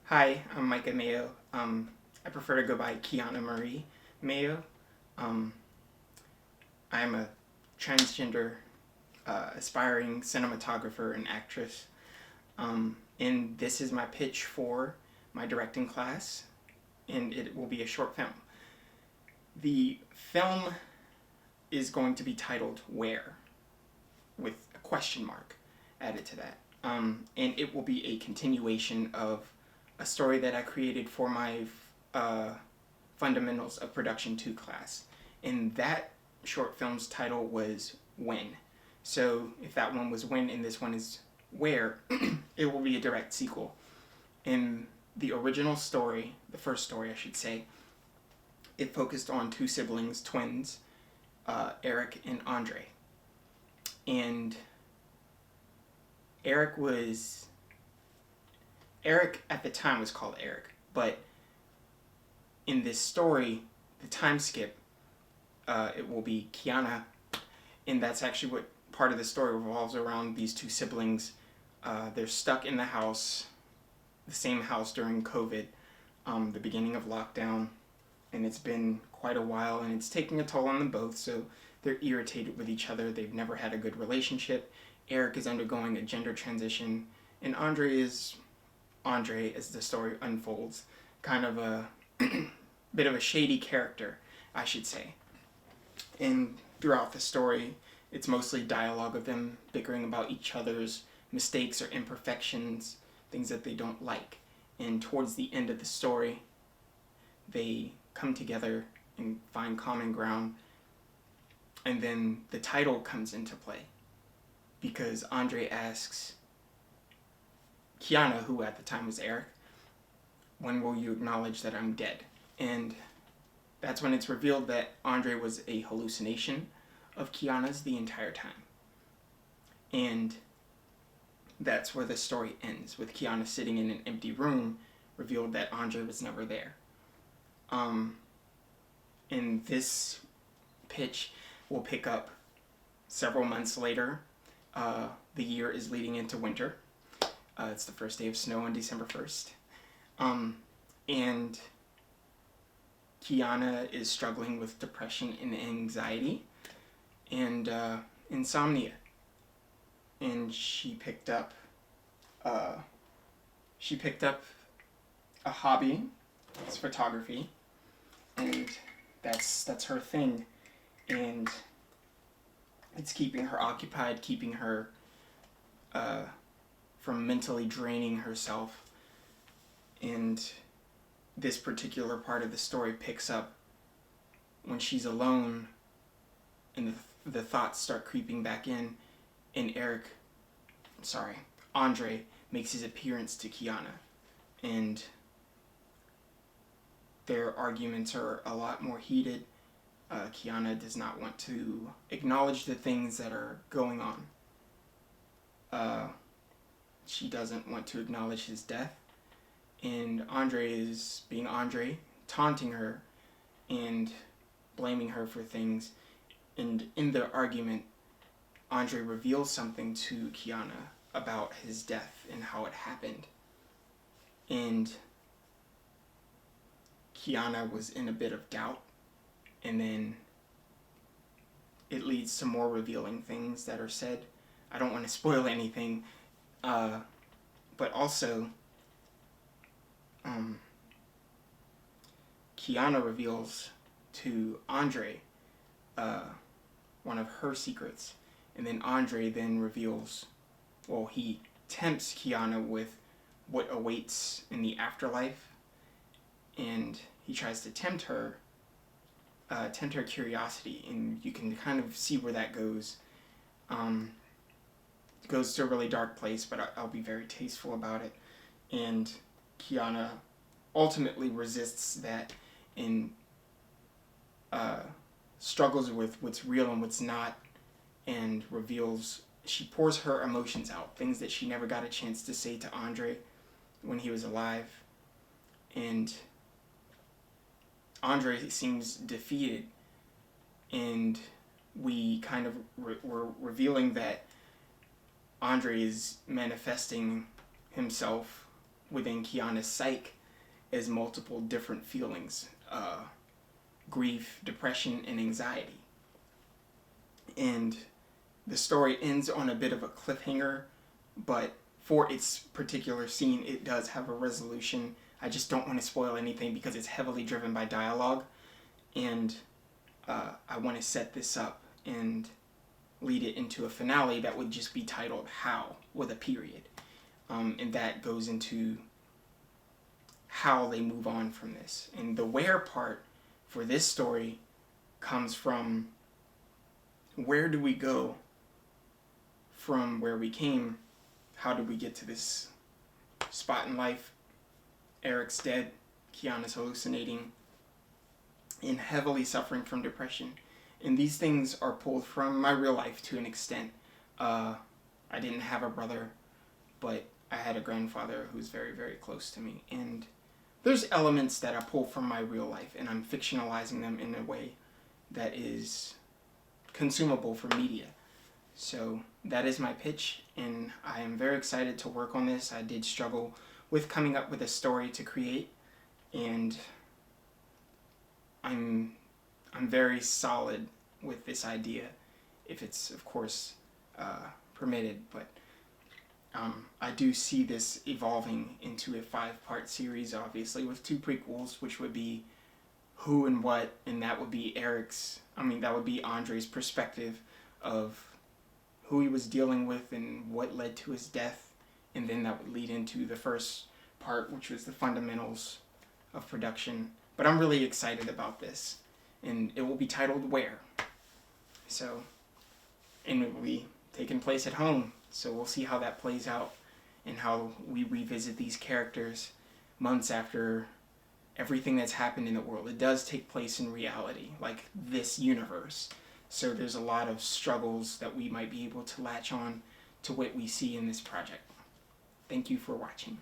Hi, I'm Micah Mayo. I prefer to go by Kiana Marie Mayo. Um, I'm a transgender aspiring cinematographer and actress. And this is my pitch for my directing class, and it will be a short film. The film is going to be titled Where, with a question mark added to that. And it will be a continuation of a story that I created for my uh, Fundamentals of Production 2 class. And that short film's title was When. So if that one was When and this one is Where, it will be a direct sequel. In the original story, the first story I should say, it focused on two siblings, twins, Eric and Andre. And Eric was Eric at the time was called Eric, but in this story, the time skip, it will be Kiana, and that's actually what part of the story revolves around these two siblings. They're stuck in the house, the same house during COVID, the beginning of lockdown, and it's been quite a while, and it's taking a toll on them both, so they're irritated with each other. They've never had a good relationship. Eric is undergoing a gender transition, and Andre is Andre as the story unfolds. Kind of a bit of a shady character, I should say. And throughout the story, it's mostly dialogue of them bickering about each other's mistakes or imperfections, things that they don't like. And towards the end of the story, they come together and find common ground. And then the title comes into play because Andre asks Kiana, who at the time was Eric, when will you acknowledge that I'm dead? And that's when it's revealed that Andre was a hallucination of Kiana's the entire time. And that's where the story ends, with Kiana sitting in an empty room, revealed that Andre was never there. In this pitch will pick up several months later. The year is leading into winter. It's the first day of snow on December 1st. And Kiana is struggling with depression and anxiety and insomnia. And she picked up a hobby. It's photography, and that's her thing. And it's keeping her occupied, keeping her from mentally draining herself. And this particular part of the story picks up when she's alone and the thoughts start creeping back in, and Andre makes his appearance to Kiana, and their arguments are a lot more heated. Kiana does not want to acknowledge the things that are going on. She doesn't want to acknowledge his death, and Andre is being Andre, taunting her and blaming her for things. And in the argument, Andre reveals something to Kiana about his death and how it happened. And Kiana was in a bit of doubt, and then it leads to more revealing things that are said. I don't want to spoil anything, but also Kiana reveals to Andre one of her secrets, and then Andre then reveals, he tempts Kiana with what awaits in the afterlife, and he tries to tempt her curiosity, and you can kind of see where that goes. It goes to a really dark place, but I'll be very tasteful about it. And Kiana ultimately resists that and struggles with what's real and what's not, and she pours her emotions out, things that she never got a chance to say to Andre when he was alive. And Andre seems defeated, and we kind of we're revealing that Andre is manifesting himself within Kiana's psyche as multiple different feelings, grief, depression, and anxiety. And the story ends on a bit of a cliffhanger, but for its particular scene, it does have a resolution. I just don't want to spoil anything because it's heavily driven by dialogue, and I want to set this up and lead it into a finale that would just be titled How, with a period. And that goes into how they move on from this. And the where part for this story comes from, where do we go from where we came? How did we get to this spot in life? Eric's dead, Kiana's hallucinating, and heavily suffering from depression. And these things are pulled from my real life to an extent. I didn't have a brother, but I had a grandfather who's very, very close to me. And there's elements that I pull from my real life, and I'm fictionalizing them in a way that is consumable for media. So that is my pitch, and I am very excited to work on this. I did struggle with coming up with a story to create, and I'm very solid with this idea, if it's, of course, permitted. But I do see this evolving into a 5-part series, obviously, with 2 prequels, which would be Who and What, and that would be that would be Andre's perspective of who he was dealing with and what led to his death, and then that would lead into the first part, which was the fundamentals of production. But I'm really excited about this, and it will be titled Where. So, and it will be taking place at home, so we'll see how that plays out and how we revisit these characters months after everything that's happened in the world. It does take place in reality, like this universe. So there's a lot of struggles that we might be able to latch on to what we see in this project. Thank you for watching.